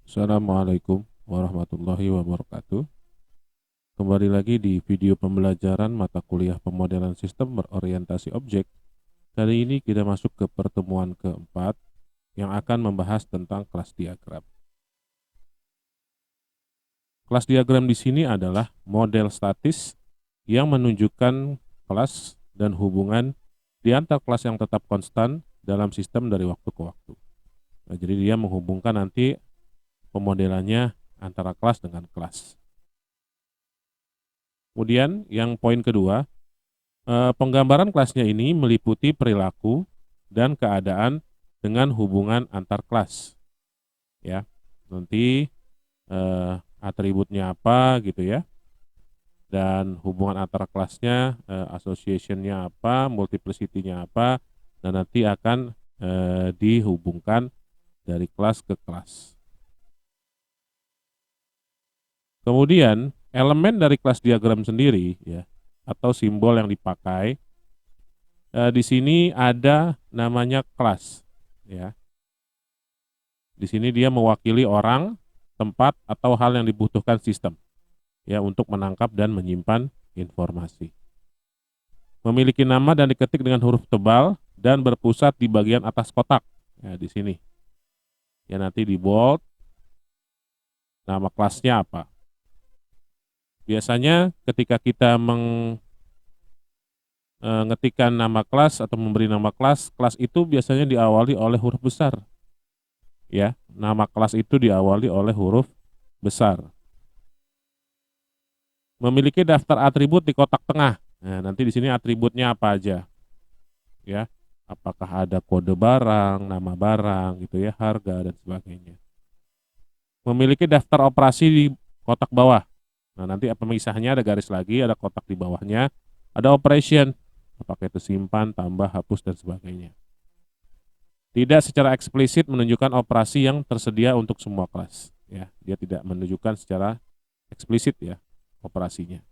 Assalamualaikum warahmatullahi wabarakatuh. Kembali lagi di video pembelajaran mata kuliah pemodelan sistem berorientasi objek. Kali ini kita masuk ke pertemuan keempat yang akan membahas tentang kelas diagram. Kelas diagram di sini adalah model statis yang menunjukkan kelas dan hubungan di antar kelas yang tetap konstan dalam sistem dari waktu ke waktu. Nah, jadi dia menghubungkan nanti pemodelannya antara kelas dengan kelas. Kemudian yang poin kedua, penggambaran kelasnya ini meliputi perilaku dan keadaan dengan hubungan antar kelas. Ya, nanti atributnya apa gitu ya, dan hubungan antar kelasnya, association-nya apa, multiplicity-nya apa, dan nanti akan dihubungkan dari kelas ke kelas. Kemudian elemen dari kelas diagram sendiri ya, atau simbol yang dipakai di sini ada namanya kelas ya. Di sini dia mewakili orang, tempat atau hal yang dibutuhkan sistem ya untuk menangkap dan menyimpan informasi. Memiliki nama dan diketik dengan huruf tebal dan berpusat di bagian atas kotak ya, di sini. Ya nanti di bold nama kelasnya apa. Biasanya ketika kita mengetikkan nama kelas atau memberi nama kelas, kelas itu biasanya diawali oleh huruf besar. Ya, nama kelas itu diawali oleh huruf besar. Memiliki daftar atribut di kotak tengah. Nah, nanti di sini atributnya apa aja. Ya, apakah ada kode barang, nama barang gitu ya, harga dan sebagainya. Memiliki daftar operasi di kotak bawah. Nah, nanti pemisahnya ada garis lagi, ada kotak di bawahnya, ada operation, apakah itu simpan, tambah, hapus, dan sebagainya. Tidak secara eksplisit menunjukkan operasi yang tersedia untuk semua kelas. Ya, dia tidak menunjukkan secara eksplisit ya operasinya.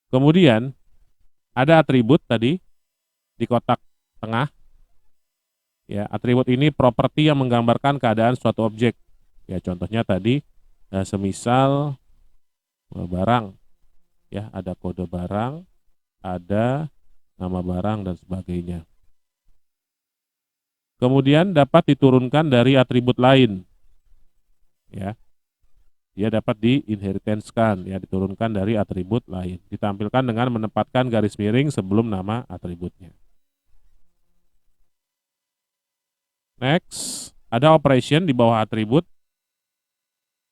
Kemudian ada atribut tadi di kotak tengah. Ya, atribut ini properti yang menggambarkan keadaan suatu objek. Ya, contohnya tadi semisal barang, ya ada kode barang, ada nama barang dan sebagainya. Kemudian dapat diturunkan dari atribut lain, ya. Dia dapat di-inheritance-kan, ya diturunkan dari atribut lain. Ditampilkan dengan menempatkan garis miring sebelum nama atributnya. Next, ada operation di bawah atribut.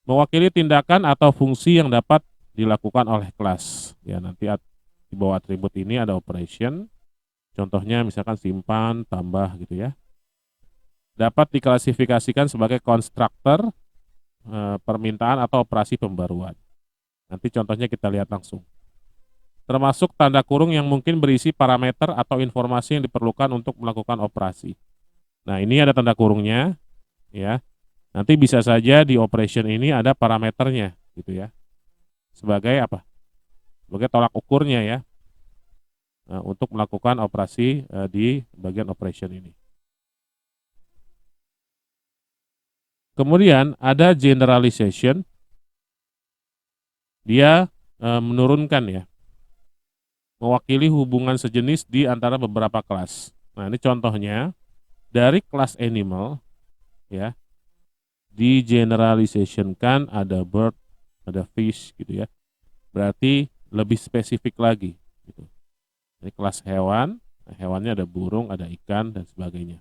Mewakili tindakan atau fungsi yang dapat dilakukan oleh kelas. Ya, nanti di bawah atribut ini ada operation. Contohnya misalkan simpan, tambah gitu ya. Dapat diklasifikasikan sebagai konstruktor, permintaan atau operasi pembaruan. Nanti contohnya kita lihat langsung. Termasuk tanda kurung yang mungkin berisi parameter atau informasi yang diperlukan untuk melakukan operasi. Nah, ini ada tanda kurungnya ya. Nanti bisa saja di operation ini ada parameternya gitu ya. Sebagai apa? Sebagai tolak ukurnya ya. Untuk melakukan operasi di bagian operation ini. Kemudian ada generalization. Dia menurunkan ya. Mewakili hubungan sejenis di antara beberapa kelas. Nah, ini contohnya dari kelas animal ya. Di generalization kan ada bird, ada fish gitu ya. Berarti lebih spesifik lagi gitu. Ini kelas hewan, hewannya ada burung, ada ikan dan sebagainya.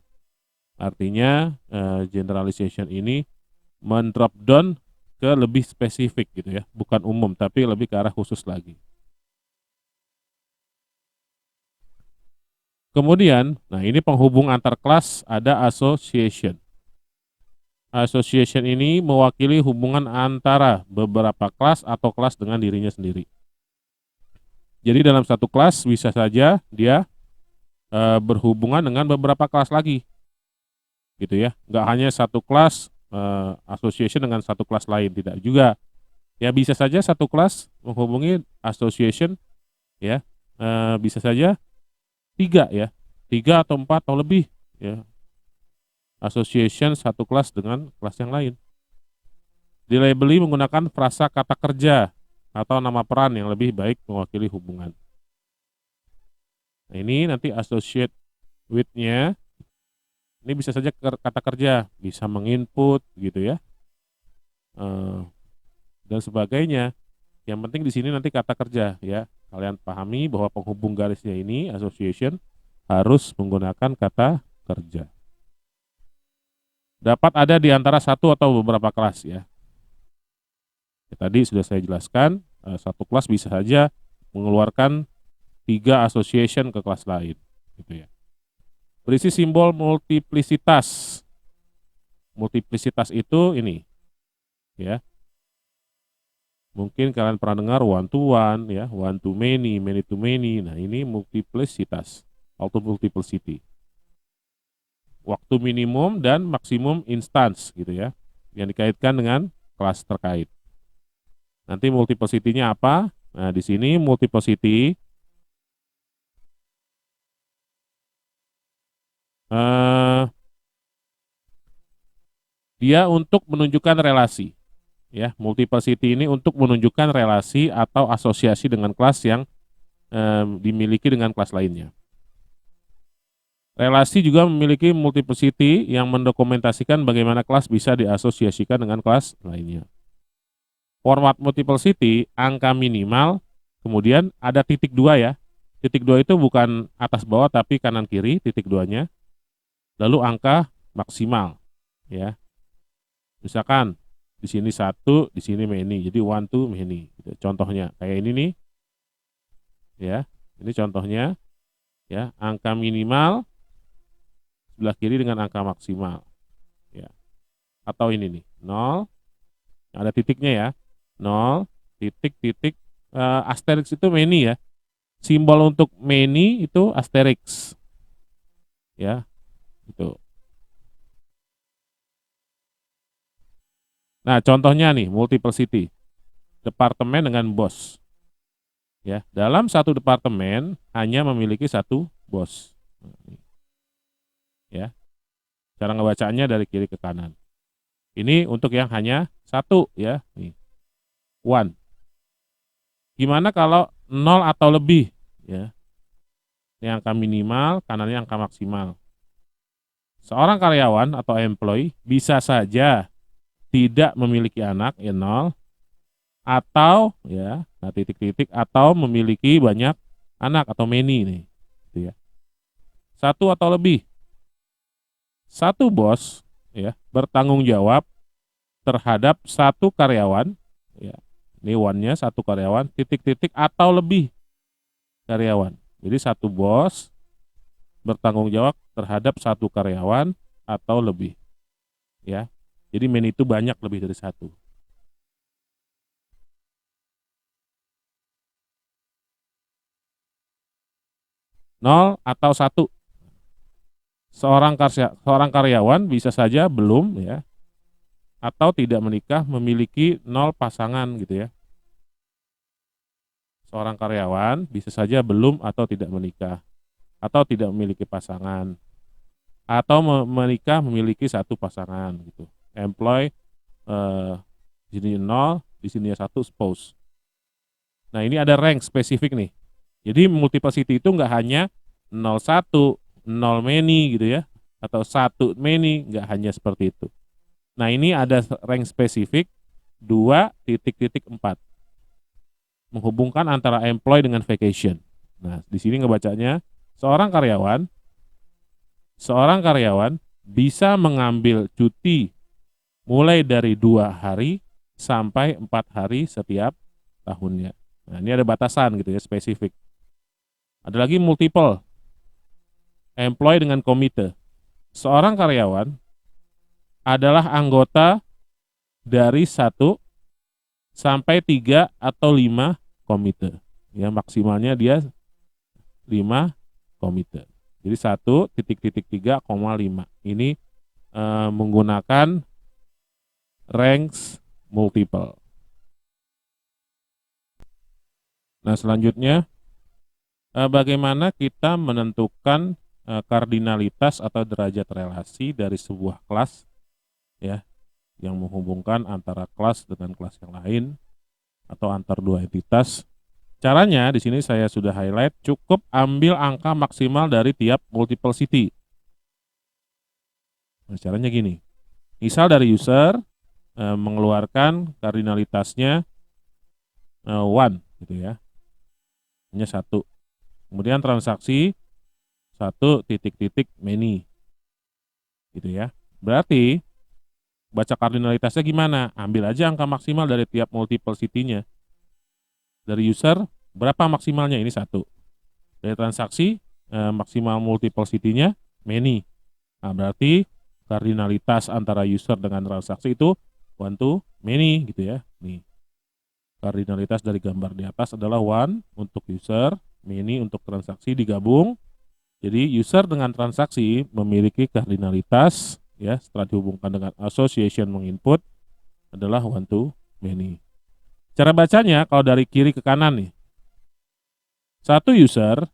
Artinya generalization ini mendrop down ke lebih spesifik gitu ya, bukan umum tapi lebih ke arah khusus lagi. Kemudian, nah ini penghubung antar kelas ada association. Association ini mewakili hubungan antara beberapa kelas atau kelas dengan dirinya sendiri. Jadi dalam satu kelas bisa saja dia berhubungan dengan beberapa kelas lagi, gitu ya. Nggak hanya satu kelas association dengan satu kelas lain, tidak juga. Ya bisa saja satu kelas menghubungi association, ya bisa saja 3 ya, 3 atau 4 atau lebih ya. Association satu kelas dengan kelas yang lain. Dilabeli menggunakan frasa kata kerja atau nama peran yang lebih baik mewakili hubungan. Nah, ini nanti associate with-nya ini bisa saja kata kerja, bisa menginput gitu ya, dan sebagainya. Yang penting di sini nanti kata kerja ya. Kalian pahami bahwa penghubung garisnya ini association harus menggunakan kata kerja. Dapat ada di antara satu atau beberapa kelas ya. Tadi sudah saya jelaskan, satu kelas bisa saja mengeluarkan 3 association ke kelas lain gitu ya. Berisi simbol multiplicitas. Multiplicitas itu ini ya. Mungkin kalian pernah dengar one to one ya, one to many, many to many. Nah, ini multiplicitas atau multiplicity. Waktu minimum dan maksimum instance gitu ya, yang dikaitkan dengan kelas terkait. Nanti multiplicity-nya apa? Nah, di sini multiplicity dia untuk menunjukkan relasi ya. Multiplicity ini untuk menunjukkan relasi atau asosiasi dengan kelas yang dimiliki dengan kelas lainnya. Relasi juga memiliki multiplicity yang mendokumentasikan bagaimana kelas bisa diasosiasikan dengan kelas lainnya. Format multiplicity, angka minimal, kemudian ada titik 2 ya. Titik 2 itu bukan atas bawah tapi kanan kiri titik 2-nya. Lalu angka maksimal ya. Misalkan di sini 1, di sini many. Jadi one to many. Contohnya kayak ini nih. Ya. Ini contohnya ya, angka minimal sebelah kiri dengan angka maksimal ya. Atau ini nih 0, ada titiknya ya, 0 titik asterisk itu many ya, simbol untuk many itu asterisk ya, itu. Nah, contohnya nih multiplicity departemen dengan bos ya. Dalam satu departemen hanya memiliki satu bos ya. Cara ngebacanya dari kiri ke kanan. Ini untuk yang hanya satu ya, nih. One. Gimana kalau 0 atau lebih ya? Ini angka minimal, kanannya angka maksimal. Seorang karyawan atau employee bisa saja tidak memiliki anak ya 0 atau ya, nah titik-titik atau memiliki banyak anak atau many nih, gitu ya. Satu atau lebih. Satu bos ya bertanggung jawab terhadap satu karyawan ya. Ini one-nya satu karyawan, titik-titik atau lebih karyawan. Jadi satu bos bertanggung jawab terhadap satu karyawan atau lebih ya. Jadi many itu banyak lebih dari satu. Nol atau satu. Seorang karyawan bisa saja belum ya atau tidak menikah memiliki 0 pasangan gitu ya. Seorang karyawan bisa saja belum atau tidak menikah atau tidak memiliki pasangan atau menikah memiliki satu pasangan gitu. Employ di sini 0, di sini 1 spouse. Nah, ini ada rank spesifik nih. Jadi multiplicity itu enggak hanya 01, 0 many gitu ya, atau 1 many, enggak hanya seperti itu. Nah, ini ada rank spesifik 2.4. Menghubungkan antara employ dengan vacation. Nah, di sini ngebacanya seorang karyawan bisa mengambil cuti mulai dari 2 hari sampai 4 hari setiap tahunnya. Nah, ini ada batasan gitu ya, spesifik. Ada lagi multiple, employ dengan komite. Seorang karyawan adalah anggota dari 1 sampai 3 atau 5 komite. Ya, maksimalnya dia 5 komite. Jadi 1.3,5. Ini menggunakan ranks multiple. Nah, selanjutnya bagaimana kita menentukan kardinalitas atau derajat relasi dari sebuah kelas ya yang menghubungkan antara kelas dengan kelas yang lain atau antar dua entitas. Caranya di sini saya sudah highlight, cukup ambil angka maksimal dari tiap multiplicity. Nah, caranya gini. Misal dari user mengeluarkan kardinalitasnya 1 gitu ya. Hanya 1. Kemudian transaksi 1 titik-titik many. Gitu ya. Berarti baca kardinalitasnya gimana? Ambil aja angka maksimal dari tiap multiplicity-nya. Dari user berapa maksimalnya? Ini 1. Dari transaksi maksimal multiplicity-nya many. Nah, berarti kardinalitas antara user dengan transaksi itu 1 to many gitu ya. Nih. Kardinalitas dari gambar di atas adalah 1 untuk user, many untuk transaksi digabung. Jadi user dengan transaksi memiliki kardinalitas ya setelah dihubungkan dengan association menginput adalah 1 to many. Cara bacanya kalau dari kiri ke kanan nih. Satu user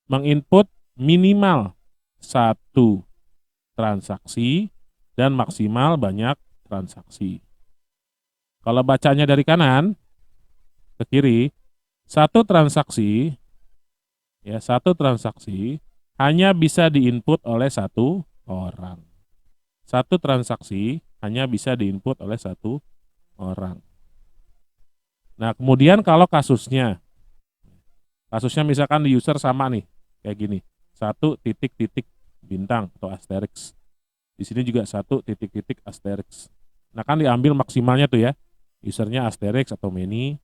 menginput minimal 1 transaksi dan maksimal banyak transaksi. Kalau bacanya dari kanan ke kiri, satu transaksi hanya bisa diinput oleh 1 orang. Satu transaksi hanya bisa diinput oleh 1 orang. Nah, kemudian kalau kasusnya misalkan di user sama nih, kayak gini, 1 titik-titik bintang atau asterisk. Di sini juga 1 titik-titik asterisk. Nah, kan diambil maksimalnya tuh ya, usernya asterisk atau many,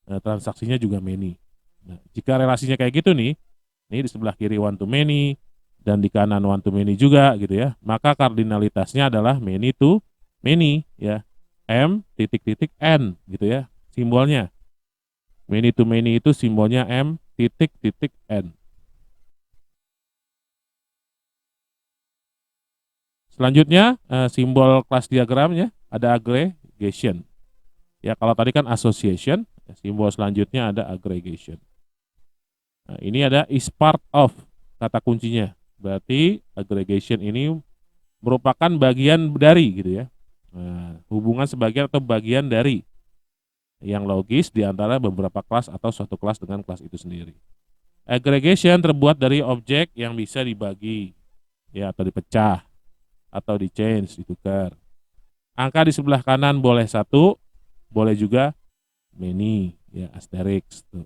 transaksinya juga many. Nah, jika relasinya kayak gitu nih, ini di sebelah kiri 1 to many, dan di kanan 1 to many juga gitu ya, maka kardinalitasnya adalah many to many ya, M titik-titik N gitu ya, simbolnya. Many to many itu simbolnya M titik-titik N. Selanjutnya simbol kelas diagramnya ada aggregation. Ya kalau tadi kan association, simbol selanjutnya ada aggregation. Nah, ini ada is part of kata kuncinya. Berarti aggregation ini merupakan bagian dari gitu ya. Nah, hubungan sebagian atau bagian dari yang logis di antara beberapa kelas atau suatu kelas dengan kelas itu sendiri. Aggregation terbuat dari objek yang bisa dibagi ya atau dipecah atau di change, ditukar. Angka di sebelah kanan boleh 1, boleh juga many ya asterisk tuh.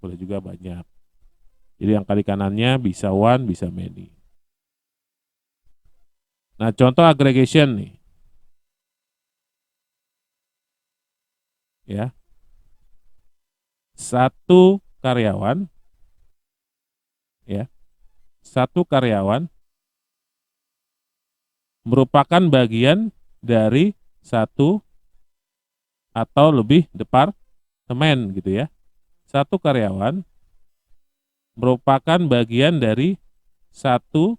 Boleh juga banyak. Jadi angka di kanannya bisa 1, bisa many. Nah, contoh aggregation nih. Ya. 1 karyawan ya. 1 karyawan merupakan bagian dari 1 atau lebih departemen gitu ya. 1 karyawan merupakan bagian dari 1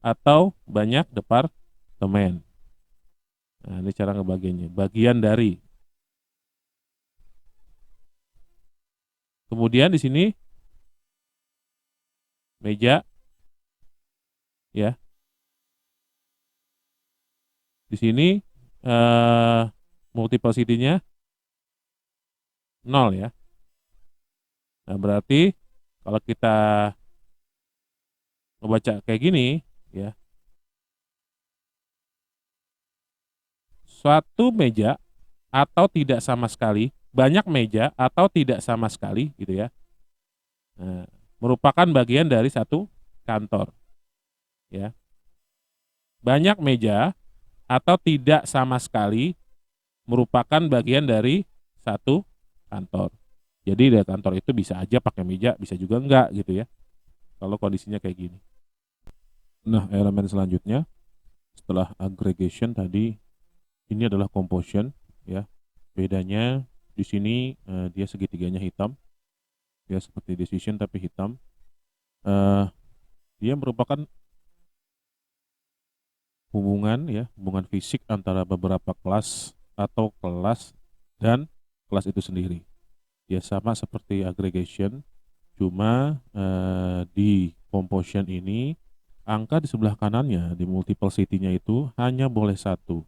atau banyak departemen. Nah, ini cara ngebagiannya. Bagian dari. Kemudian di sini meja ya. Di sini multiplicity-nya 0 ya. Nah, berarti kalau kita membaca kayak gini ya. Suatu meja atau tidak sama sekali, banyak meja atau tidak sama sekali gitu ya. Nah, merupakan bagian dari 1 kantor. Ya. Banyak meja atau tidak sama sekali merupakan bagian dari 1 kantor. Jadi dari kantor itu bisa aja pakai meja, bisa juga enggak gitu ya. Kalau kondisinya kayak gini. Nah, elemen selanjutnya setelah aggregation tadi ini adalah composition ya. Bedanya di sini dia segitiganya hitam. Ya seperti decision tapi hitam. Dia merupakan hubungan fisik antara beberapa kelas atau kelas dan kelas itu sendiri. ya sama seperti aggregation, cuma di composition ini angka di sebelah kanannya di multiple city-nya itu hanya boleh satu.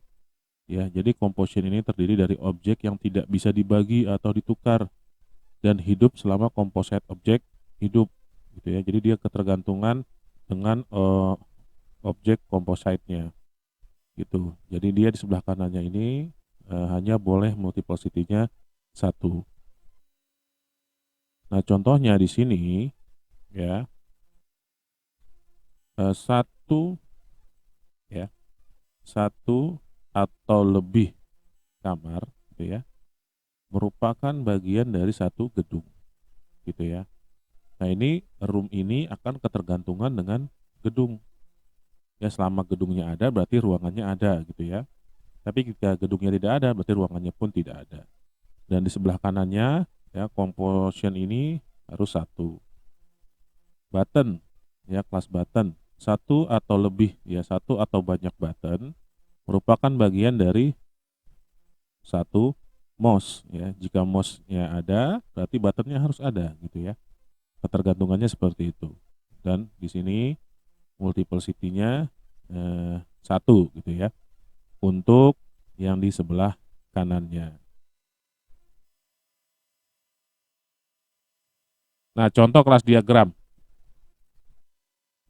Ya, jadi composition ini terdiri dari objek yang tidak bisa dibagi atau ditukar dan hidup selama composite objek hidup, gitu ya. Jadi dia ketergantungan dengan objek composite-nya, gitu. Jadi dia di sebelah kanannya ini hanya boleh multiple city-nya satu. Nah, contohnya di sini ya, satu ya, satu atau lebih kamar, gitu ya, merupakan bagian dari satu gedung, gitu ya. Nah, ini room ini akan ketergantungan dengan gedung. Ya, selama gedungnya ada berarti ruangannya ada, gitu ya. Tapi jika gedungnya tidak ada berarti ruangannya pun tidak ada. Dan di sebelah kanannya ya composition ini harus satu. Button ya, kelas button satu atau lebih ya, satu atau banyak button merupakan bagian dari satu mouse ya. Jika mouse-nya ada berarti buttonnya harus ada, gitu ya. Ketergantungannya seperti itu. Dan di sini multiple city-nya satu, gitu ya, untuk yang di sebelah kanannya. Nah, contoh kelas diagram.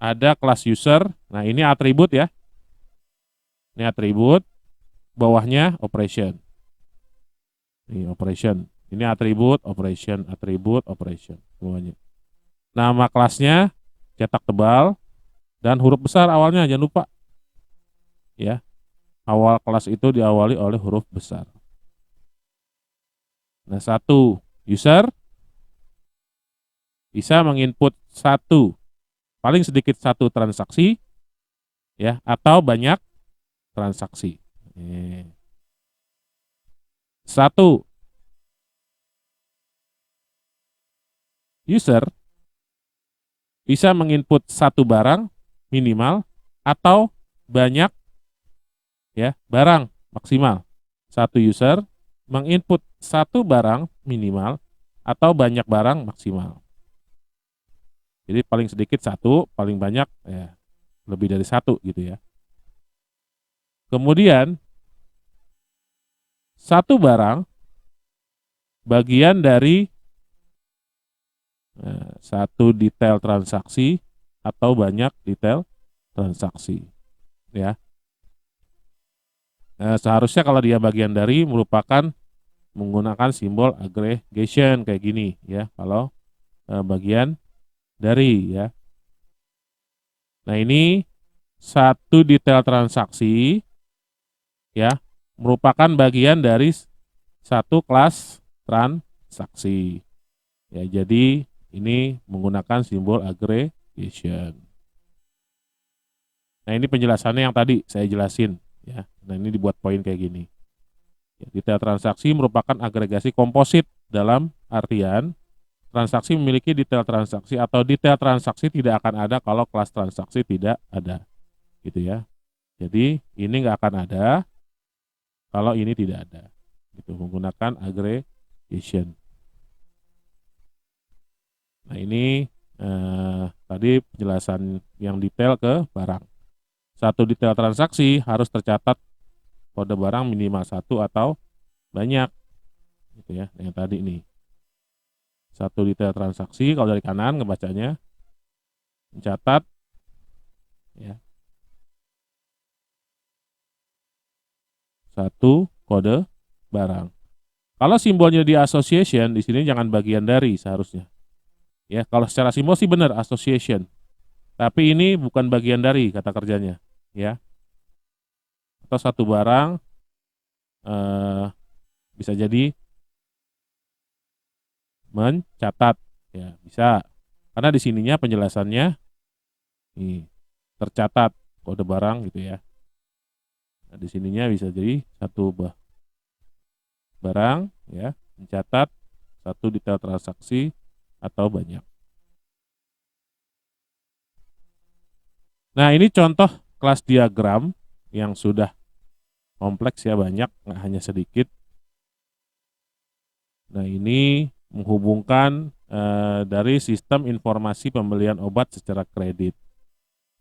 Ada kelas user, nah ini atribut ya. Ini atribut, bawahnya operation. Ini operation. Ini atribut, operation, semuanya. Nama kelasnya cetak tebal dan huruf besar awalnya, jangan lupa. Ya, awal kelas itu diawali oleh huruf besar. Nah, satu user bisa menginput satu, paling sedikit satu transaksi, ya, atau banyak transaksi. Satu user bisa menginput satu barang minimal atau banyak ya barang maksimal. Satu user menginput satu barang minimal atau banyak barang maksimal. Jadi paling sedikit satu, paling banyak ya lebih dari satu, gitu ya. Kemudian satu barang bagian dari satu detail transaksi atau banyak detail transaksi, ya. Seharusnya kalau dia bagian dari merupakan menggunakan simbol aggregation kayak gini ya, kalau bagian dari ya. Nah, ini satu detail transaksi ya merupakan bagian dari satu kelas transaksi. Ya, jadi ini menggunakan simbol aggregation. Nah, ini penjelasannya yang tadi saya jelasin ya. Nah, ini dibuat poin kayak gini. Ya, detail transaksi merupakan agregasi komposit dalam artian transaksi memiliki detail transaksi atau detail transaksi tidak akan ada kalau kelas transaksi tidak ada, gitu ya. Jadi ini nggak akan ada kalau ini tidak ada, gitu, menggunakan aggregation. Nah, ini tadi penjelasan yang detail ke barang. Satu detail transaksi harus tercatat kode barang minimal satu atau banyak, gitu ya. Yang tadi nih satu detail transaksi, kalau dari kanan ngebacanya mencatat ya satu kode barang. Kalau simbolnya di association, di sini jangan bagian dari seharusnya. Ya, kalau secara simbol sih benar association. Tapi ini bukan bagian dari kata kerjanya, ya. Atau satu barang bisa jadi mencatat, ya bisa. Karena di sininya penjelasannya nih, tercatat kode barang, gitu ya. Nah, di sininya bisa jadi satu barang ya mencatat satu detail transaksi atau banyak. Nah, ini contoh kelas diagram yang sudah kompleks ya, banyak, nggak hanya sedikit. Nah, ini menghubungkan dari sistem informasi pembelian obat secara kredit,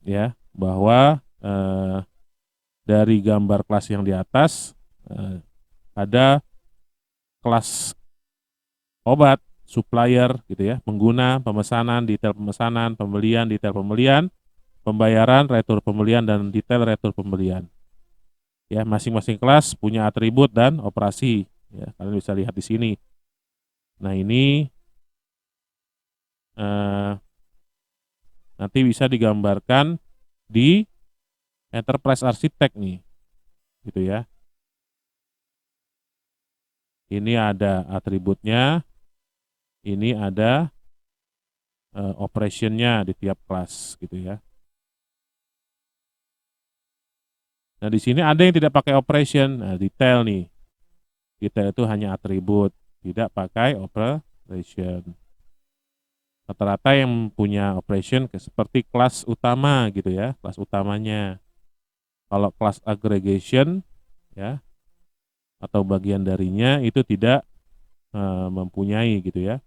ya, bahwa dari gambar kelas yang di atas ada kelas obat, supplier gitu ya, pengguna, pemesanan, detail pemesanan, pembelian, detail pembelian, pembayaran, retur pembelian, dan detail retur pembelian. Ya, masing-masing kelas punya atribut dan operasi. Ya, kalian bisa lihat di sini. Nah, ini eh, nanti bisa digambarkan di Enterprise Architect nih, gitu ya. Ini ada atributnya, ini ada operationnya di tiap kelas, gitu ya. Nah, di sini ada yang tidak pakai operation, nah, detail nih. Detail itu hanya atribut, tidak pakai operation. Rata-rata yang punya operation seperti kelas utama gitu ya, kelas utamanya. Kalau kelas aggregation ya atau bagian darinya itu tidak mempunyai gitu ya,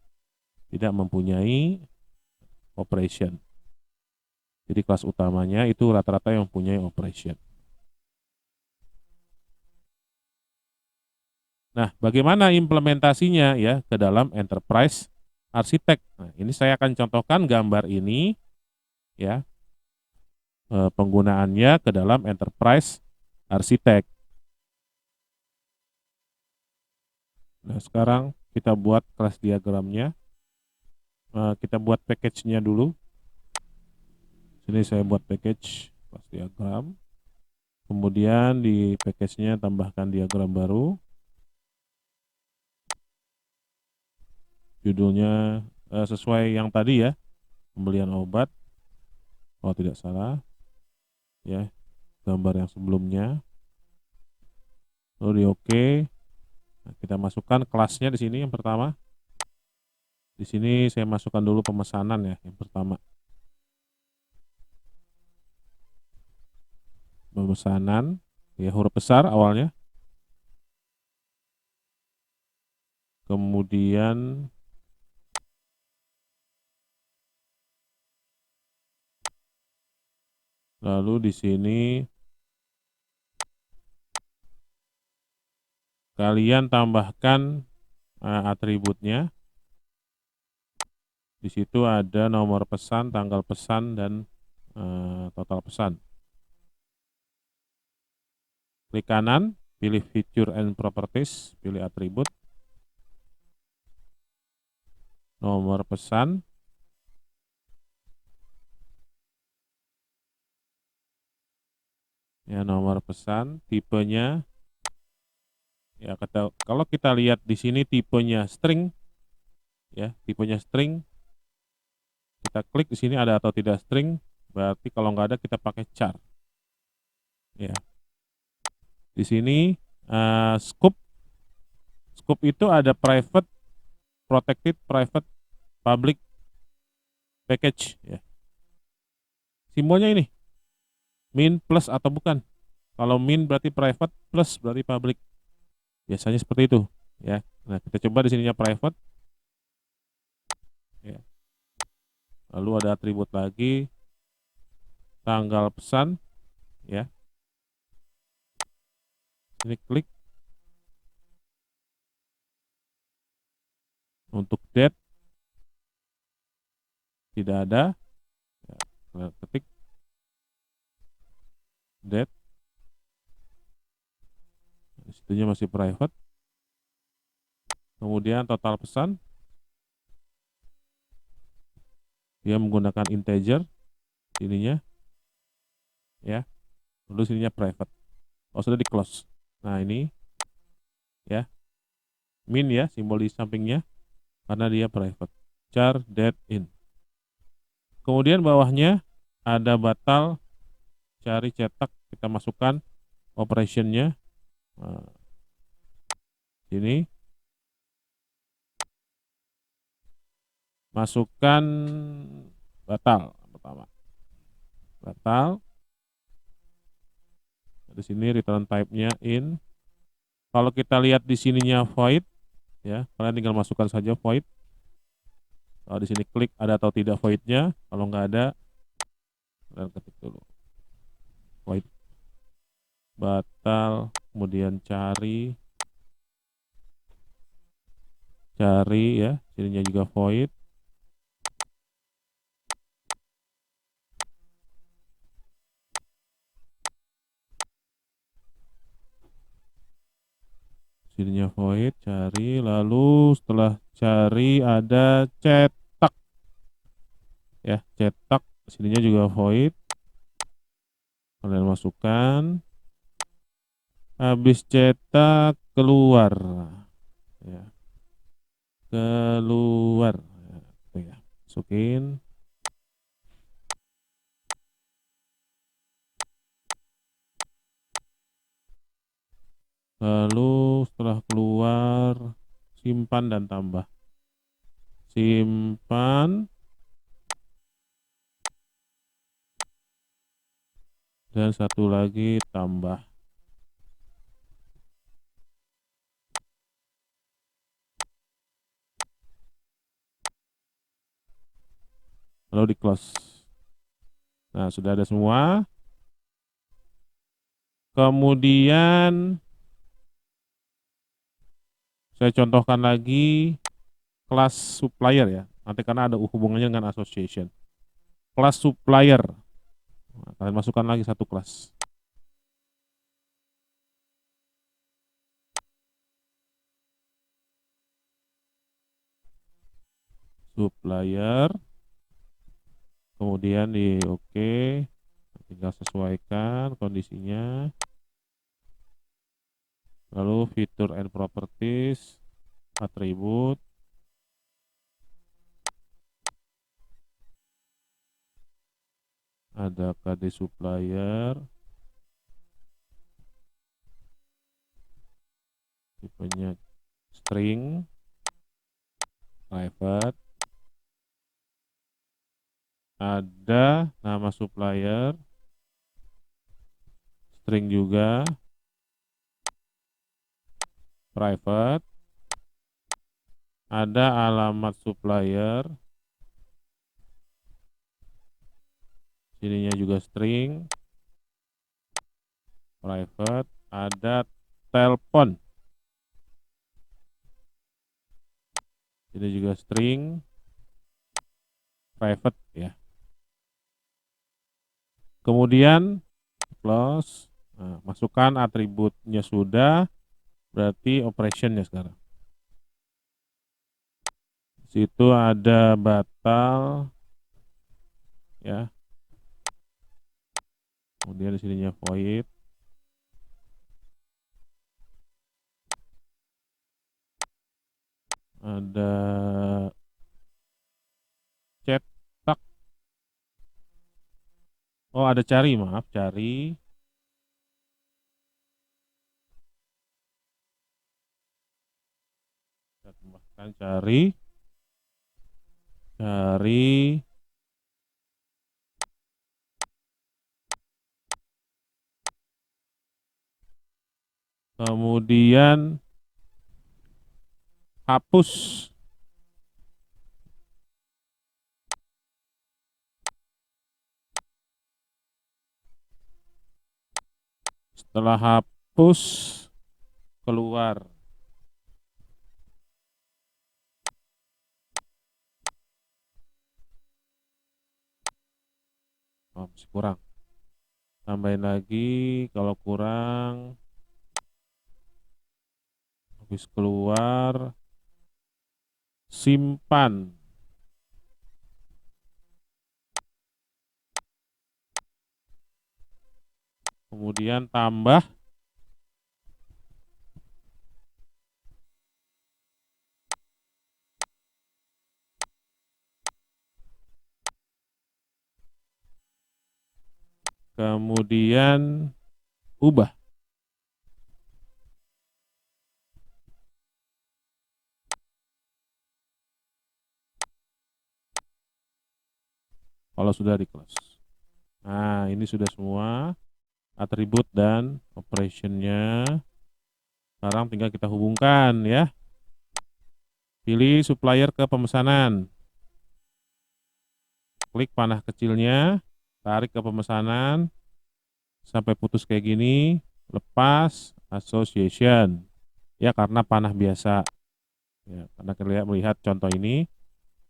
tidak mempunyai operation. Jadi kelas utamanya itu rata-rata yang mempunyai operation. Nah, bagaimana implementasinya ya ke dalam enterprise architect? Nah, ini saya akan contohkan gambar ini ya, penggunaannya ke dalam enterprise architect. Nah, sekarang kita buat kelas diagramnya. Kita buat package-nya dulu. Sini saya buat package kelas diagram. Kemudian di package-nya tambahkan diagram baru. Judulnya sesuai yang tadi ya, pembelian obat. Kalau tidak salah, ya, gambar yang sebelumnya. Lalu di oke. Nah, kita masukkan kelasnya di sini yang pertama. Di sini saya masukkan dulu pemesanan ya, yang pertama. Pemesanan, ya huruf besar awalnya. Kemudian lalu di sini kalian tambahkan atributnya. Di situ ada nomor pesan, tanggal pesan, dan total pesan. Klik kanan, pilih Feature and Properties, pilih atribut, nomor pesan, ya nomor pesan, tipenya, ya kalau kita lihat di sini tipenya string, ya tipenya string, kita klik di sini ada atau tidak string, berarti kalau nggak ada kita pakai char. Ya, di sini scope itu ada private, protected, private, public, package. Ya. Simbolnya ini min plus atau bukan. Kalau min berarti private, plus berarti public. Biasanya seperti itu, ya. Nah, kita coba di sininya private. Ya. Lalu ada atribut lagi, tanggal pesan, ya. Ini klik. Untuk date tidak ada. Ya, ketik date. Situnya masih private. Kemudian total pesan, dia menggunakan integer sininya, ya. Lalu sininya private. Oh, sudah di close. Nah, ini ya min ya, simbol di sampingnya karena dia private. Char date in. Kemudian bawahnya ada batal, cari cetak, kita masukkan operationnya. Nah, sini masukkan batal pertama. Batal. Di sini return type-nya in. Kalau kita lihat di sininya void, ya. Kalian tinggal masukkan saja void. Kalau di sini klik ada atau tidak voidnya. Kalau nggak ada, kalian ketik dulu void batal, kemudian cari ya, sininya juga void. Sininya void, cari, lalu setelah cari ada cetak ya, cetak, sininya juga void. Kalian masukkan, habis cetak keluar ya, keluar ya, masukin. Lalu setelah keluar, simpan dan tambah. Simpan dan satu lagi tambah. Lalu di close. Nah, sudah ada semua. Kemudian saya contohkan lagi kelas supplier ya. Nanti karena ada hubungannya dengan association. Kelas supplier. Nah, kalian masukkan lagi satu kelas. Supplier. Kemudian di oke. Tinggal sesuaikan kondisinya. Lalu fitur and properties, atribut. Ada KD supplier. Tipenya string, private. Ada nama supplier, string juga, private. Ada alamat supplier, sininya juga string, private. Ada telepon, ini juga string, private ya. Kemudian close. Nah, masukkan atributnya sudah, berarti operationnya sekarang. Situ ada batal ya. Kemudian di sininya void. Ada cetak. Oh, ada cari, maaf, cari. Kita tambahkan cari. Cari. Kemudian hapus. Setelah hapus, keluar. Oh, masih kurang. Tambahin lagi kalau kurang. Habis keluar, simpan. Kemudian tambah. Kemudian ubah. Kalau sudah di close. Nah, ini sudah semua atribut dan operationnya. Sekarang tinggal kita hubungkan ya. Pilih supplier ke pemesanan. Klik panah kecilnya, tarik ke pemesanan sampai putus kayak gini, lepas association. Ya karena panah biasa. Ya, karena kita melihat contoh ini.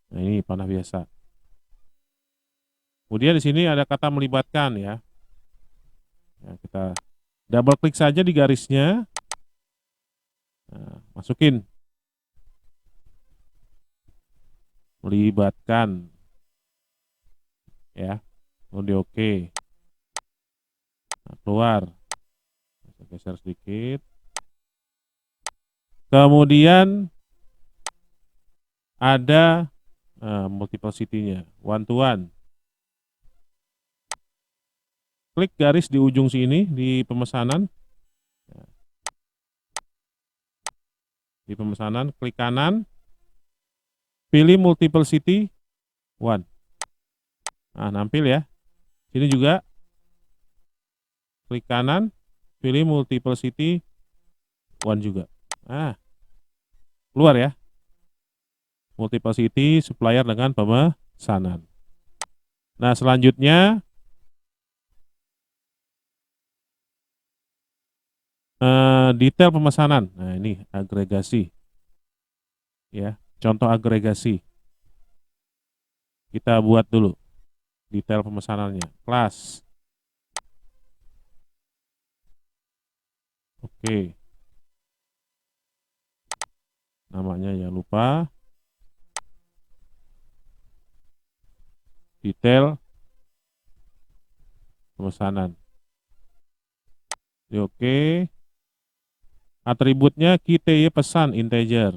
Nah, ini panah biasa. Kemudian di sini ada kata melibatkan ya. Ya, kita double klik saja di garisnya. Nah, masukin melibatkan ya. Udah oke. Nah, keluar. Geser sedikit. Kemudian ada multiple city-nya, one to one. Klik garis di ujung sini di pemesanan. Di pemesanan, klik kanan, pilih multiple city one. Nah, nampil ya. Sini juga klik kanan, pilih multiple city one juga. Nah, keluar ya. Multiple city supplier dengan pemesanan. Nah, selanjutnya detail pemesanan. Nah, ini agregasi. Ya, contoh agregasi. Kita buat dulu detail pemesanannya. Kelas. Oke. Namanya jangan lupa. Detail pemesanan. Oke. Atributnya KTY pesan integer.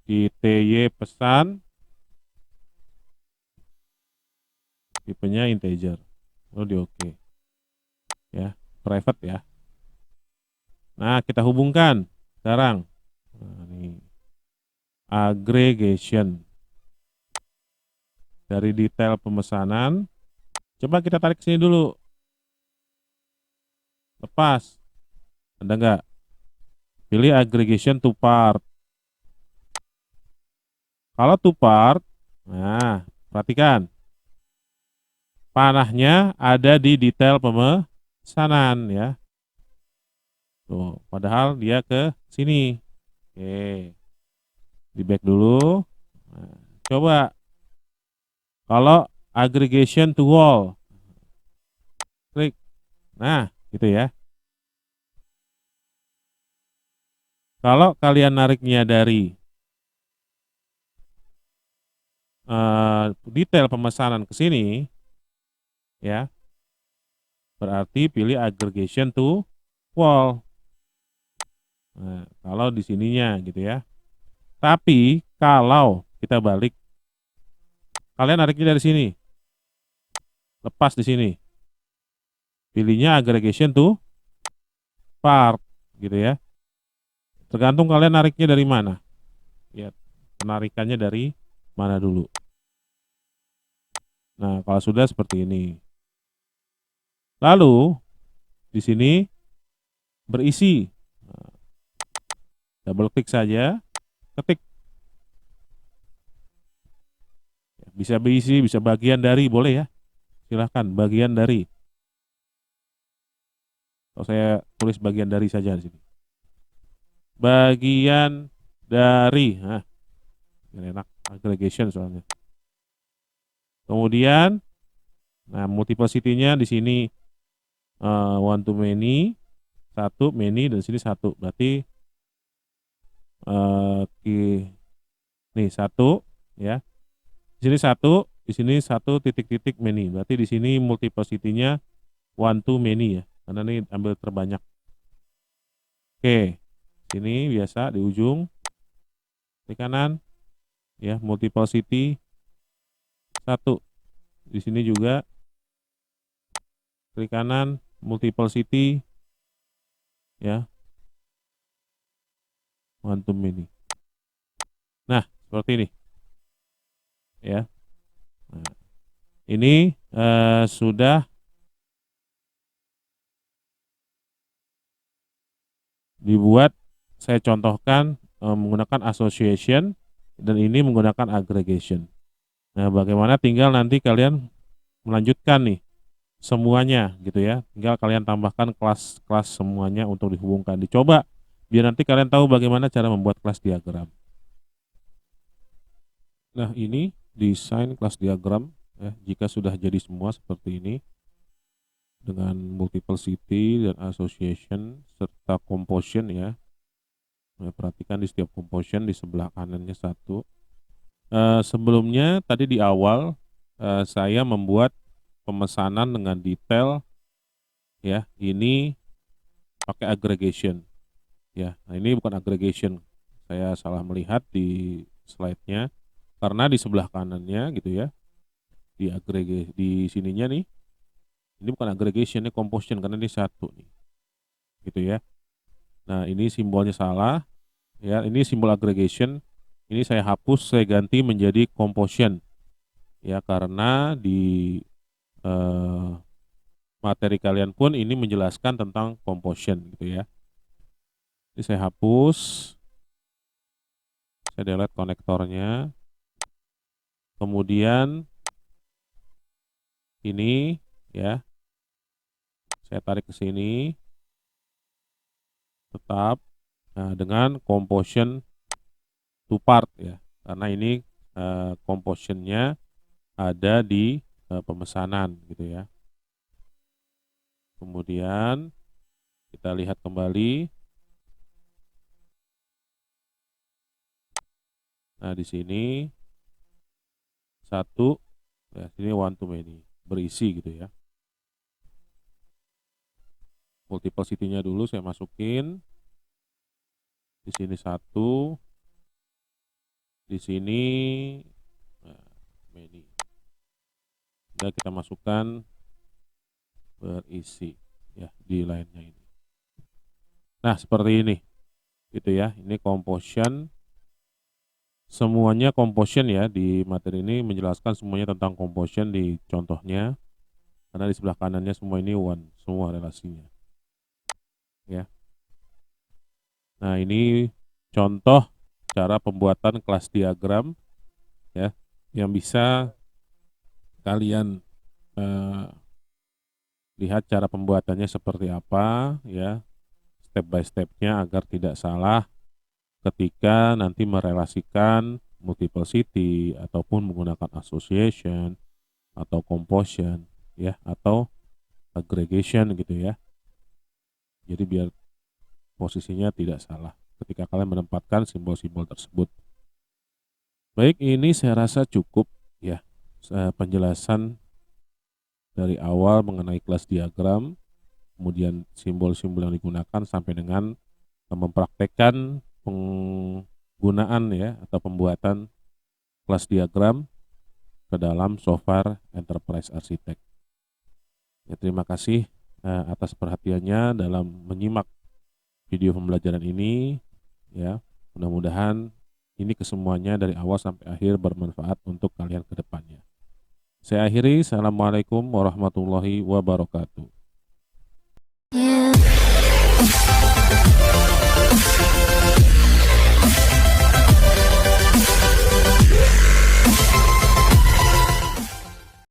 KTY pesan tipenya integer. Oh, di oke. Ya, private ya. Nah, kita hubungkan sekarang. Nah, ini aggregation dari detail pemesanan. Coba kita tarik sini dulu. Lepas. Ada enggak? Pilih aggregation to part. Kalau to part, nah, perhatikan. Panahnya ada di detail pemesanan ya. Tuh, padahal dia ke sini. Oke. Di back dulu. Nah, coba kalau aggregation to wall. Klik. Nah, gitu ya. Kalau kalian nariknya dari detail pemesanan ke sini, ya, berarti pilih aggregation to wall. Nah, kalau di sininya gitu ya. Tapi kalau kita balik, kalian nariknya dari sini, lepas di sini, pilihnya aggregation to part, gitu ya. Tergantung kalian nariknya dari mana. Ya, penarikannya dari mana dulu. Nah, kalau sudah seperti ini. Lalu di sini berisi. Nah, double klik saja, ketik. Bisa berisi, bisa bagian dari, boleh ya. Silahkan bagian dari. Kalau saya tulis bagian dari saja di sini. Bagian dari. Nah, ini enak aggregation soalnya. Kemudian, nah multiple city-nya di sini one to many, satu many dan sini satu. Berarti nih satu ya. Di sini satu, di sini satu titik-titik many. Berarti di sini multiple city-nya one to many ya. Karena ini ambil terbanyak. Oke. Sini biasa di ujung di kanan ya, multiple city satu. Di sini juga klik kanan multiple city ya, one to many. Nah, seperti ini ya. Nah, ini sudah dibuat. Saya contohkan menggunakan association dan ini menggunakan aggregation. Nah, bagaimana tinggal nanti kalian melanjutkan nih semuanya gitu ya. Tinggal kalian tambahkan kelas-kelas semuanya untuk dihubungkan. Dicoba biar nanti kalian tahu bagaimana cara membuat kelas diagram. Nah, ini desain kelas diagram ya. Jika sudah jadi semua seperti ini dengan multiplicity dan association serta composition ya. Nah, perhatikan di setiap composition di sebelah kanannya satu. Sebelumnya tadi di awal saya membuat pemesanan dengan detail ya. Ini pakai aggregation ya. Nah, ini bukan aggregation. Saya salah melihat di slide-nya karena di sebelah kanannya gitu ya. Di sininya nih. Ini bukan aggregation, ini composition karena ini satu nih. Gitu ya. Nah, ini simbolnya salah ya. Ini simbol aggregation. Ini saya hapus, saya ganti menjadi composition ya, karena di materi kalian pun ini menjelaskan tentang composition gitu ya. Ini saya hapus, saya delete konektornya, kemudian ini ya, saya tarik ke sini, tetap dengan composition two part ya, karena ini compositionnya ada di pemesanan gitu ya. Kemudian kita lihat kembali. Nah, di sini satu ya, sini one to many berisi gitu ya. Multiplicity-nya dulu saya masukin. Di sini satu. Di sini many. Sudah kita masukkan berisi ya di lainnya ini. Nah, seperti ini. Gitu ya. Ini composition. Semuanya composition ya, di materi ini menjelaskan semuanya tentang composition di contohnya. Karena di sebelah kanannya semua ini one, semua relasinya. Ya. Nah, ini contoh cara pembuatan kelas diagram ya, yang bisa kalian lihat cara pembuatannya seperti apa ya, step by stepnya agar tidak salah ketika nanti merelasikan multiplicity ataupun menggunakan association atau composition ya, atau aggregation gitu ya. Jadi biar posisinya tidak salah ketika kalian menempatkan simbol-simbol tersebut. Baik, ini saya rasa cukup ya penjelasan dari awal mengenai kelas diagram, kemudian simbol-simbol yang digunakan sampai dengan mempraktekkan penggunaan ya atau pembuatan kelas diagram ke dalam software Enterprise Architect. Ya, terima kasih atas perhatiannya dalam menyimak video pembelajaran ini ya. Mudah-mudahan ini kesemuanya dari awal sampai akhir bermanfaat untuk kalian ke depannya. Saya akhiri, Assalamualaikum warahmatullahi wabarakatuh.